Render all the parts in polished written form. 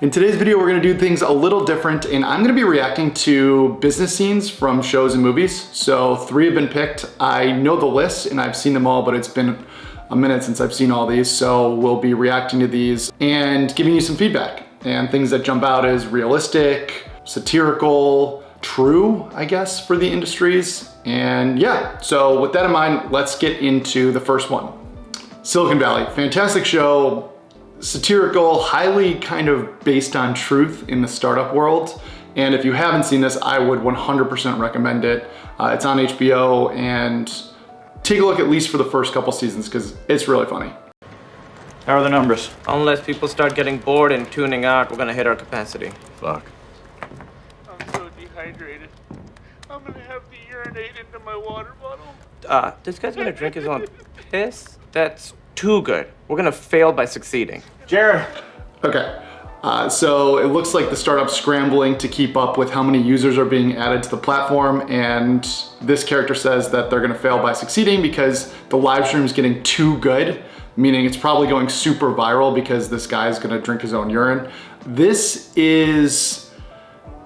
In today's video, we're gonna do things a little different, and I'm gonna be reacting to business scenes from shows and movies. So 3 have been picked. I know the list and I've seen them all, but it's been a minute since I've seen all these. So we'll be reacting to these and giving you some feedback. And things that jump out as realistic, satirical, true, I guess, for the industries. And yeah, so with that in mind, let's get into the first one. Silicon Valley, fantastic show. Satirical, highly kind of based on truth in the startup world. And if you haven't seen this, I would 100% recommend it. It's on HBO, and take a look at least for the first couple seasons because it's really funny. How are the numbers? Unless people start getting bored and tuning out, we're gonna hit our capacity. Fuck. I'm so dehydrated. I'm gonna have to urinate into my water bottle. This guy's gonna drink his own piss? That's too good. We're gonna fail by succeeding. Jared! Okay, so it looks like the startup's scrambling to keep up with how many users are being added to the platform, and this character says that they're gonna fail by succeeding because the live stream is getting too good, meaning it's probably going super viral because this guy's gonna drink his own urine. This is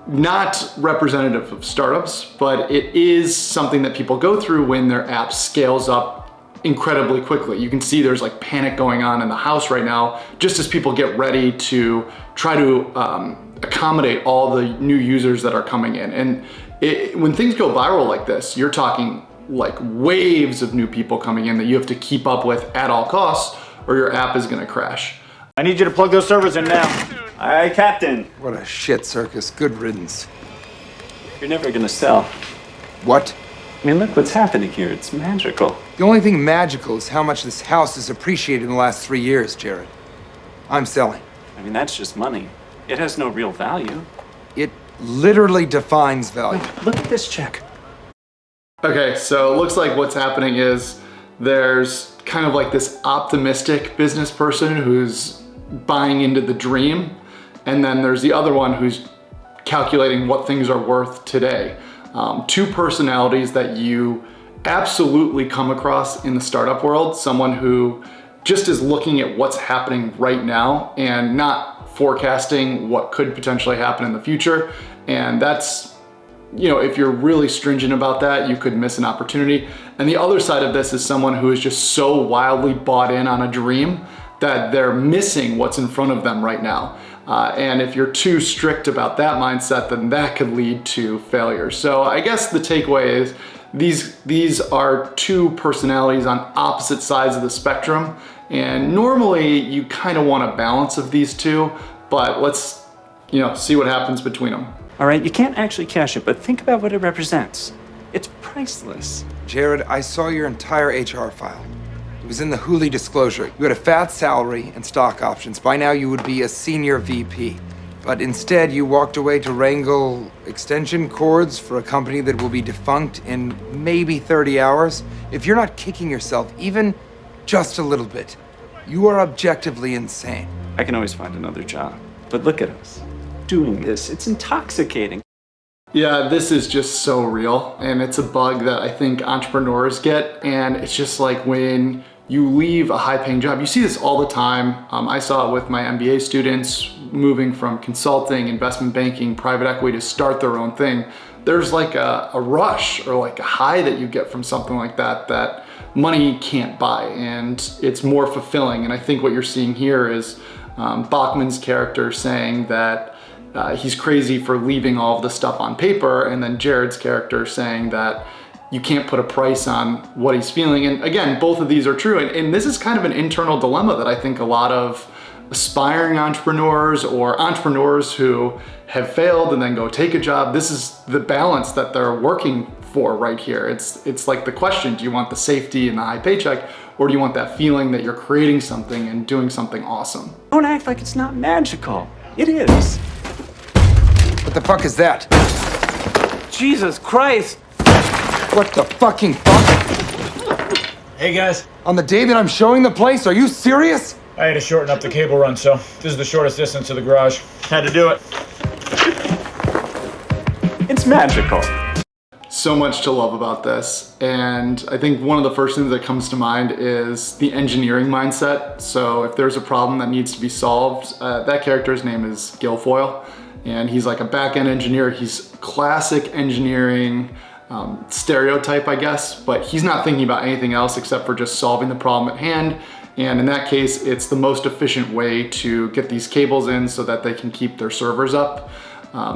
not representative of startups, but it is something that people go through when their app scales up incredibly quickly. You can see there's like panic going on in the house right now, just as people get ready to try to accommodate all the new users that are coming in. And when things go viral like this, you're talking like waves of new people coming in that you have to keep up with at all costs, or your app is gonna crash. I need you to plug those servers in now. Aye, Captain. What a shit circus. Good riddance. You're never gonna sell. What? I mean, look what's happening here. It's magical. The only thing magical is how much this house has appreciated in the last 3 years, Jared. I'm selling. I mean, that's just money. It has no real value. It literally defines value. Look at this check. Okay, so it looks like what's happening is there's kind of like this optimistic business person who's buying into the dream, and then there's the other one who's calculating what things are worth today. 2 personalities that you absolutely come across in the startup world. Someone who just is looking at what's happening right now and not forecasting what could potentially happen in the future. And that's, you know, if you're really stringent about that, you could miss an opportunity. And the other side of this is someone who is just so wildly bought in on a dream that they're missing what's in front of them right now. And if you're too strict about that mindset, then that could lead to failure. So I guess the takeaway is these are 2 personalities on opposite sides of the spectrum. And normally you kind of want a balance of these 2, but let's, you know, see what happens between them. All right, you can't actually cash it, but think about what it represents. It's priceless. Jared, I saw your entire HR file. It was in the Hooli disclosure. You had a fat salary and stock options. By now you would be a senior VP. But instead you walked away to wrangle extension cords for a company that will be defunct in maybe 30 hours. If you're not kicking yourself even just a little bit, you are objectively insane. I can always find another job. But look at us doing this. It's intoxicating. Yeah, this is just so real, and it's a bug that I think entrepreneurs get, and it's just like when you leave a high-paying job. You see this all the time. I saw it with my MBA students moving from consulting, investment banking, private equity to start their own thing. There's like a rush or like a high that you get from something like that that money can't buy, and it's more fulfilling. And I think what you're seeing here is Bachman's character saying that he's crazy for leaving all of the stuff on paper, and then Jared's character saying that you can't put a price on what he's feeling. And again, both of these are true. And this is kind of an internal dilemma that I think a lot of aspiring entrepreneurs or entrepreneurs who have failed and then go take a job, this is the balance that they're working for right here. It's like the question, do you want the safety and the high paycheck, or do you want that feeling that you're creating something and doing something awesome? Don't act like it's not magical. It is. What the fuck is that? Jesus Christ! What the fucking fuck? Hey guys, On the day that I'm showing the place, are you serious? I had to shorten up the cable run, so this is the shortest distance to the garage. Had to do it. It's magical. so much to love about this. And I think one of the first things that comes to mind is the engineering mindset. So if there's a problem that needs to be solved, that character's name is Guilfoyle. And he's like a back-end engineer. He's classic engineering stereotype, I guess, but he's not thinking about anything else except for just solving the problem at hand. And in that case, it's the most efficient way to get these cables in so that they can keep their servers up.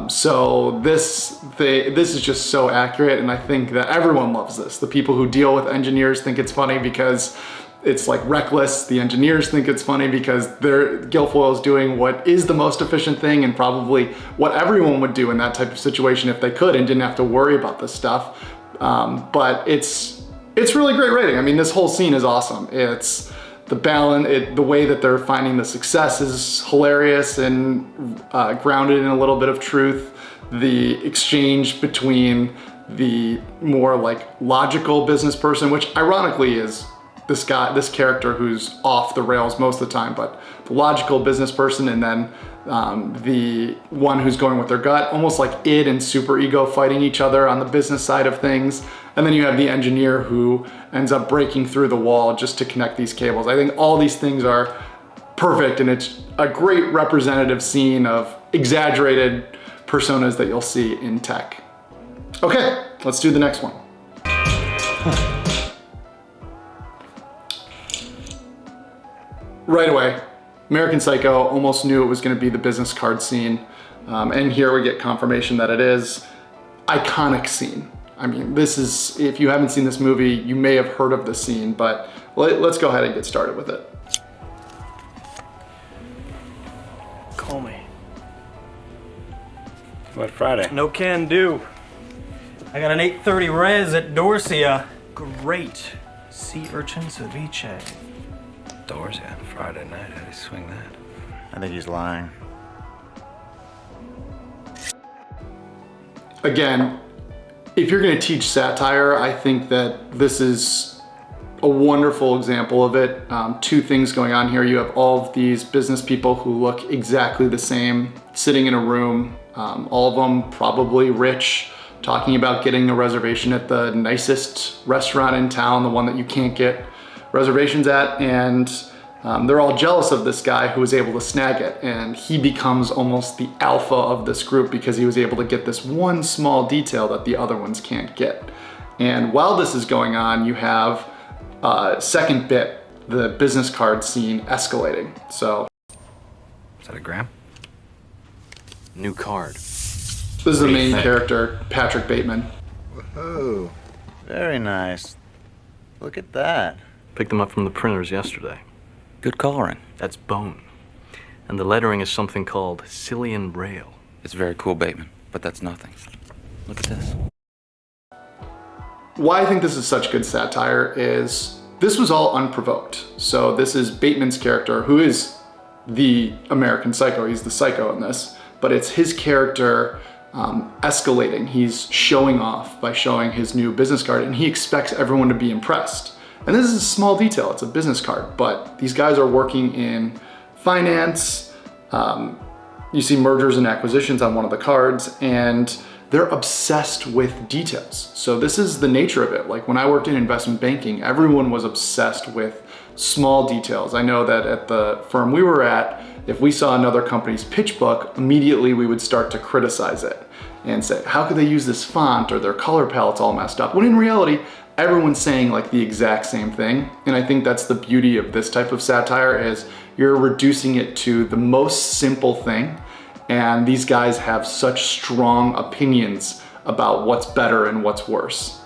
So this is just so accurate, and I think that everyone loves this. The people who deal with engineers think it's funny because it's like reckless. The engineers think it's funny because Guilfoyle is doing what is the most efficient thing and probably what everyone would do in that type of situation if they could and didn't have to worry about this stuff. But it's really great writing. I mean, this whole scene is awesome. It's the balance, the way that they're finding the success is hilarious and grounded in a little bit of truth. The exchange between the more like logical business person, which ironically is this character who's off the rails most of the time, but the logical business person, and then the one who's going with their gut, almost like id and super ego fighting each other on the business side of things. And then you have the engineer who ends up breaking through the wall just to connect these cables. I think all these things are perfect, and it's a great representative scene of exaggerated personas that you'll see in tech. Okay, let's do the next one. Right away, American Psycho, almost knew it was gonna be the business card scene. And here we get confirmation that it is. Iconic scene. I mean, this is, if you haven't seen this movie, you may have heard of the scene, but let's go ahead and get started with it. Call me. What, Friday? No can do. I got an 8:30 res at Dorsia. Great sea urchin ceviche. Dorsia, Friday night, how do you swing that? I think he's lying. Again, if you're gonna teach satire, I think that this is a wonderful example of it. Two things going on here. You have all of these business people who look exactly the same, sitting in a room, all of them probably rich, talking about getting a reservation at the nicest restaurant in town, the one that you can't get reservations at, and they're all jealous of this guy who was able to snag it, and he becomes almost the alpha of this group because he was able to get this one small detail that the other ones can't get. And while this is going on, you have second bit, the business card scene escalating. So Is that a gram? New card. this is the main character, Patrick Bateman. Whoa, very nice. Look at that. Picked them up from the printers yesterday. Good coloring. That's bone. And the lettering is something called Cillian Braille. It's very cool, Bateman, but that's nothing. Look at this. Why I think this is such good satire is this was all unprovoked. So this is Bateman's character, who is the American Psycho. He's the psycho in this, but it's his character escalating. He's showing off by showing his new business card, and he expects everyone to be impressed. And this is a small detail, it's a business card, but these guys are working in finance. You see mergers and acquisitions on one of the cards, and they're obsessed with details. So this is the nature of it. Like when I worked in investment banking, everyone was obsessed with small details. I know that at the firm we were at, if we saw another company's pitch book, immediately we would start to criticize it and say, how could they use this font, or their color palette's all messed up? When in reality, everyone's saying like the exact same thing. And I think that's the beauty of this type of satire, is you're reducing it to the most simple thing. And these guys have such strong opinions about what's better and what's worse.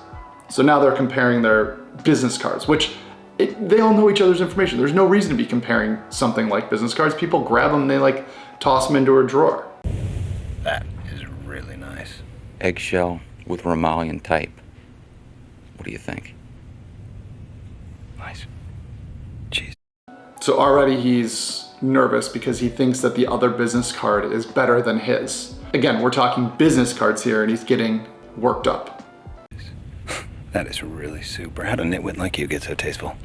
So now they're comparing their business cards, which they all know each other's information. There's no reason to be comparing something like business cards. People grab them, they like toss them into a drawer. That is really nice. Eggshell with Romalian type. What do you think? Nice. Jeez. So already he's nervous because he thinks that the other business card is better than his. Again, we're talking business cards here, and he's getting worked up. That is really super. How'd a nitwit like you get so tasteful?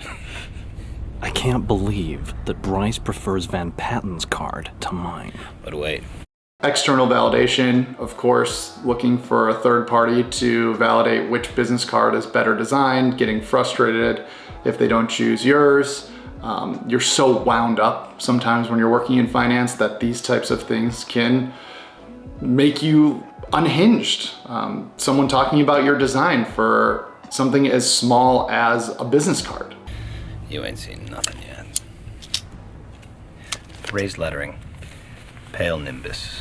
I can't believe that Bryce prefers Van Patten's card to mine. But wait, External validation, of course, looking for a third party to validate which business card is better designed, getting frustrated if they don't choose yours. You're so wound up sometimes when you're working in finance that these types of things can make you unhinged. Someone talking about your design for something as small as a business card. You ain't seen nothing yet. Raised lettering, pale nimbus,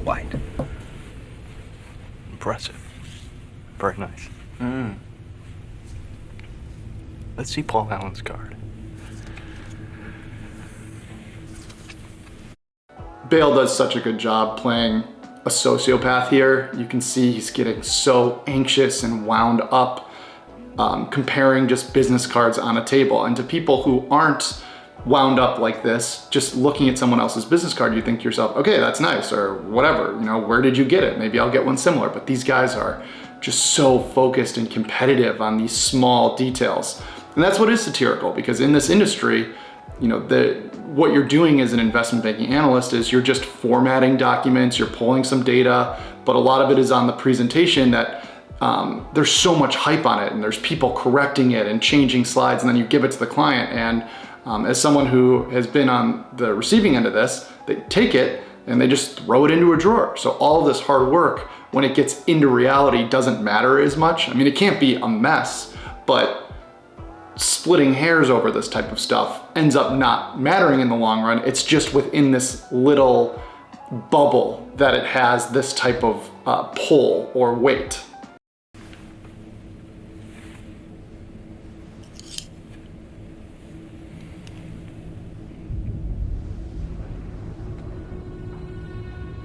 white. Impressive. Very nice. Let's see Paul Allen's card. Bale does such a good job playing a sociopath here. You can see he's getting so anxious and wound up, comparing just business cards on a table. And to people who aren't wound up like this, just looking at someone else's business card, you think to yourself, okay, that's nice, or whatever, you know, where did you get it? Maybe I'll get one similar. But these guys are just so focused and competitive on these small details. And that's what is satirical, because in this industry, you know, what you're doing as an investment banking analyst is you're just formatting documents, you're pulling some data, but a lot of it is on the presentation that there's so much hype on it, and there's people correcting it and changing slides, and then you give it to the client. And as someone who has been on the receiving end of this, they take it and they just throw it into a drawer. So all of this hard work, when it gets into reality, doesn't matter as much. I mean, it can't be a mess, but splitting hairs over this type of stuff ends up not mattering in the long run. It's just within this little bubble that it has this type of pull or weight.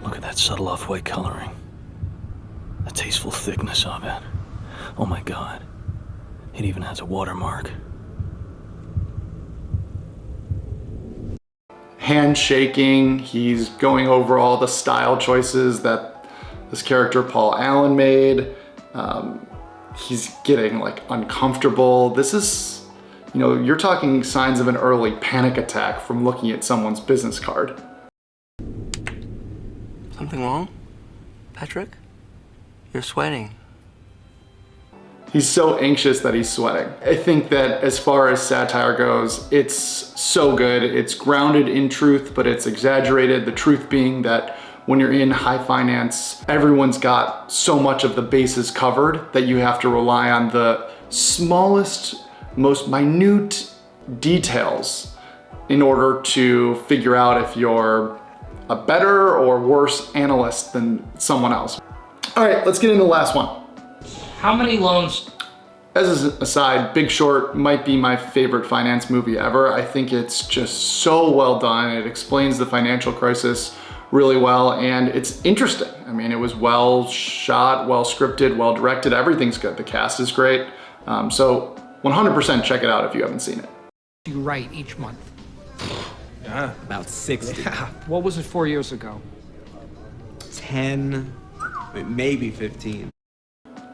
Look at that subtle off-white coloring. The tasteful thickness of it. Oh my God. It even has a watermark. Handshaking, he's going over all the style choices that this character Paul Allen made. He's getting like uncomfortable. This is, you know, you're talking signs of an early panic attack from looking at someone's business card. Something wrong? Patrick? You're sweating. He's so anxious that he's sweating. I think that as far as satire goes, it's so good. It's grounded in truth, but it's exaggerated. The truth being that when you're in high finance, everyone's got so much of the bases covered that you have to rely on the smallest, most minute details in order to figure out if you're a better or worse analyst than someone else. All right, let's get into the last one. How many loans? As an aside, Big Short might be my favorite finance movie ever. I think it's just so well done. It explains the financial crisis really well, and it's interesting. I mean, it was well shot, well scripted, well directed. Everything's good. The cast is great. So 100% check it out if you haven't seen it. You write each month? About 60. Yeah. What was it 4 years ago? 10, maybe 15.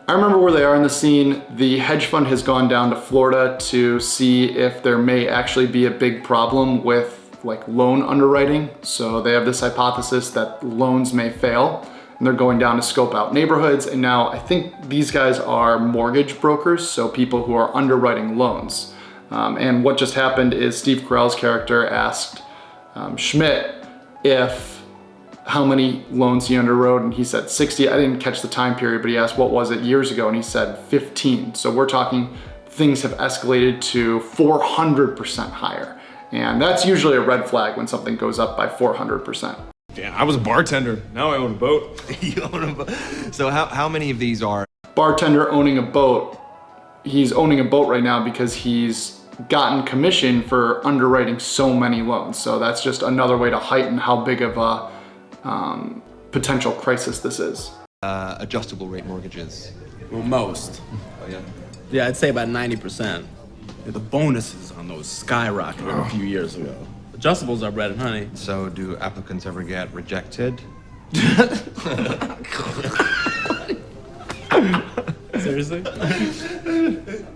I remember where they are in the scene. The hedge fund has gone down to Florida to see if there may actually be a big problem with like loan underwriting. So they have this hypothesis that loans may fail, and they're going down to scope out neighborhoods. And now I think these guys are mortgage brokers, so people who are underwriting loans. And what just happened is Steve Carell's character asked Schmidt how many loans he underwrote, and he said 60. I didn't catch the time period, but he asked what was it years ago, and he said 15. So we're talking things have escalated to 400% higher. And that's usually a red flag when something goes up by 400%. Yeah, I was a bartender. Now I own a boat. You own a boat. So how many of these are? Bartender owning a boat. He's owning a boat right now because he's gotten commission for underwriting so many loans. So that's just another way to heighten how big of a potential crisis this is. Adjustable rate mortgages. Well, most. Oh, yeah? Yeah, I'd say about 90%. Yeah, the bonuses on those skyrocketed a few years ago. Adjustables are bread and honey. So do applicants ever get rejected? Seriously?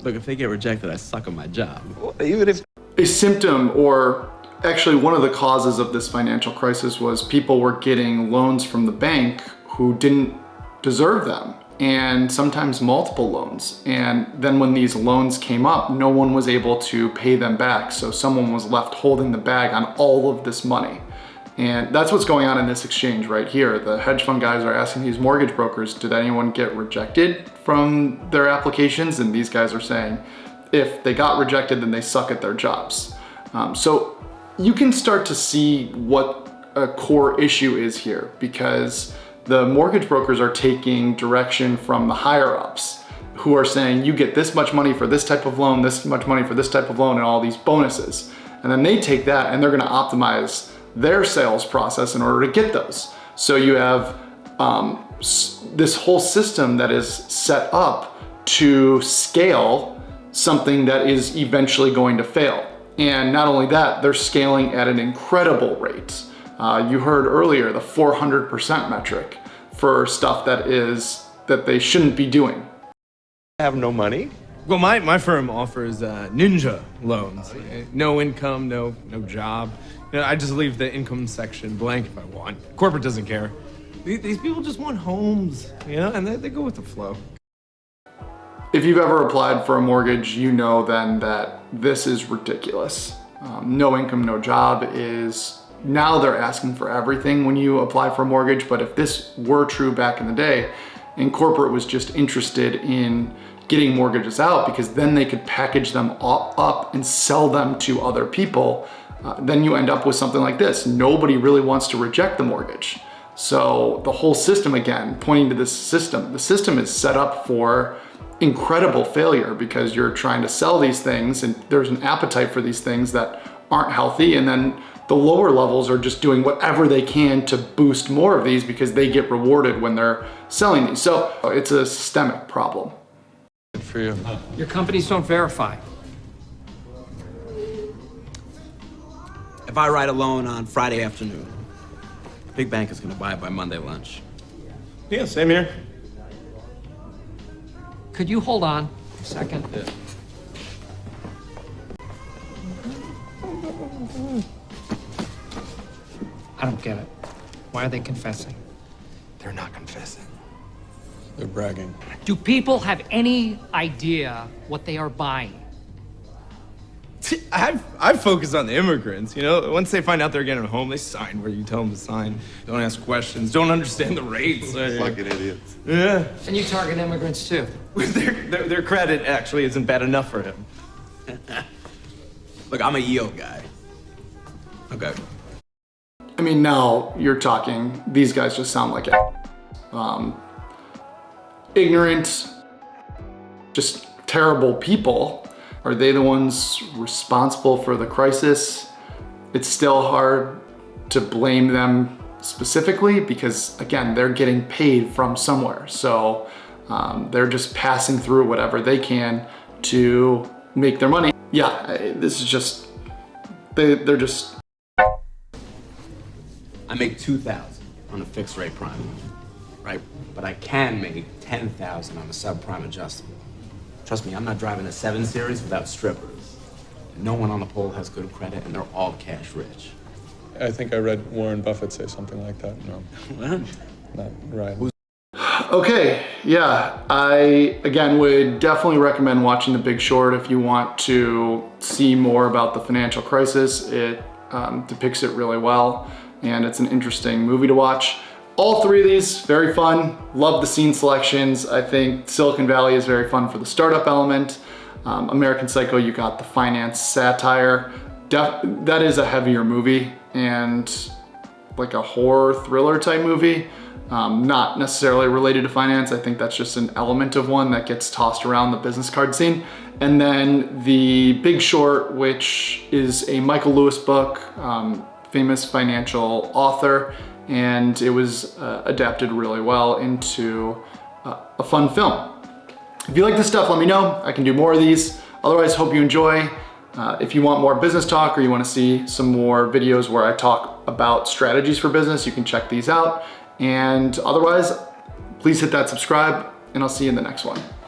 Look, if they get rejected, I suck at my job. Even if a symptom or Actually, one of the causes of this financial crisis was people were getting loans from the bank who didn't deserve them, and sometimes multiple loans. And then when these loans came up, no one was able to pay them back. So someone was left holding the bag on all of this money. And that's what's going on in this exchange right here. The hedge fund guys are asking these mortgage brokers, did anyone get rejected from their applications? And these guys are saying, if they got rejected, then they suck at their jobs. So you can start to see what a core issue is here, because the mortgage brokers are taking direction from the higher ups who are saying, you get this much money for this type of loan, this much money for this type of loan, and all these bonuses. And then they take that and they're gonna optimize their sales process in order to get those. So you have this whole system that is set up to scale something that is eventually going to fail. And not only that, they're scaling at an incredible rate. You heard earlier the 400% metric for stuff that they shouldn't be doing. I have no money? Well, my firm offers ninja loans. No income, no job. You know, I just leave the income section blank if I want. Corporate doesn't care. These people just want homes, you know, and they go with the flow. If you've ever applied for a mortgage, you know then that this is ridiculous. No income, no job is, now they're asking for everything when you apply for a mortgage, but if this were true back in the day, and corporate was just interested in getting mortgages out because then they could package them all up and sell them to other people, then you end up with something like this. Nobody really wants to reject the mortgage. So the whole system, again, pointing to this system, the system is set up for incredible failure because you're trying to sell these things and there's an appetite for these things that aren't healthy, and then the lower levels are just doing whatever they can to boost more of these because they get rewarded when they're selling these. So it's a systemic problem. Good for you. Your companies don't verify. If I write a loan on Friday afternoon, the big bank is going to buy it by Monday lunch. Yeah, same here. Could you hold on a second? Yeah. I don't get it. Why are they confessing? They're not confessing. They're bragging. Do people have any idea what they are buying? I focus on the immigrants, you know? Once they find out they're getting a home, they sign where you tell them to sign. Don't ask questions, don't understand the rates. Fucking idiots. Yeah. And you target immigrants too. Their credit actually isn't bad enough for him. Look, I'm a yield guy. Okay. I mean, now you're talking, these guys just sound like ignorant, just terrible people. Are they the ones responsible for the crisis? It's still hard to blame them specifically because, again, they're getting paid from somewhere. So they're just passing through whatever they can to make their money. Yeah, this is just, they're just. I make $2,000 on a fixed rate prime, right? But I can make $10,000 on a subprime adjustable. Trust me, I'm not driving a 7 Series without strippers. No one on the pole has good credit, and they're all cash rich. I think I read Warren Buffett say something like that. No. What? Not right. Okay, yeah, I, again, would definitely recommend watching The Big Short if you want to see more about the financial crisis. It depicts it really well, and it's an interesting movie to watch. All three of these, very fun. Love the scene selections. I think Silicon Valley is very fun for the startup element. American Psycho, you got the finance satire. That is a heavier movie and like a horror thriller type movie. Not necessarily related to finance. I think that's just an element of one that gets tossed around the business card scene. And then The Big Short, which is a Michael Lewis book, famous financial author, and it was adapted really well into a fun film. If you like this stuff, let me know. I can do more of these. Otherwise, hope you enjoy. If you want more business talk or you want to see some more videos where I talk about strategies for business, you can check these out. And otherwise, please hit that subscribe, and I'll see you in the next one.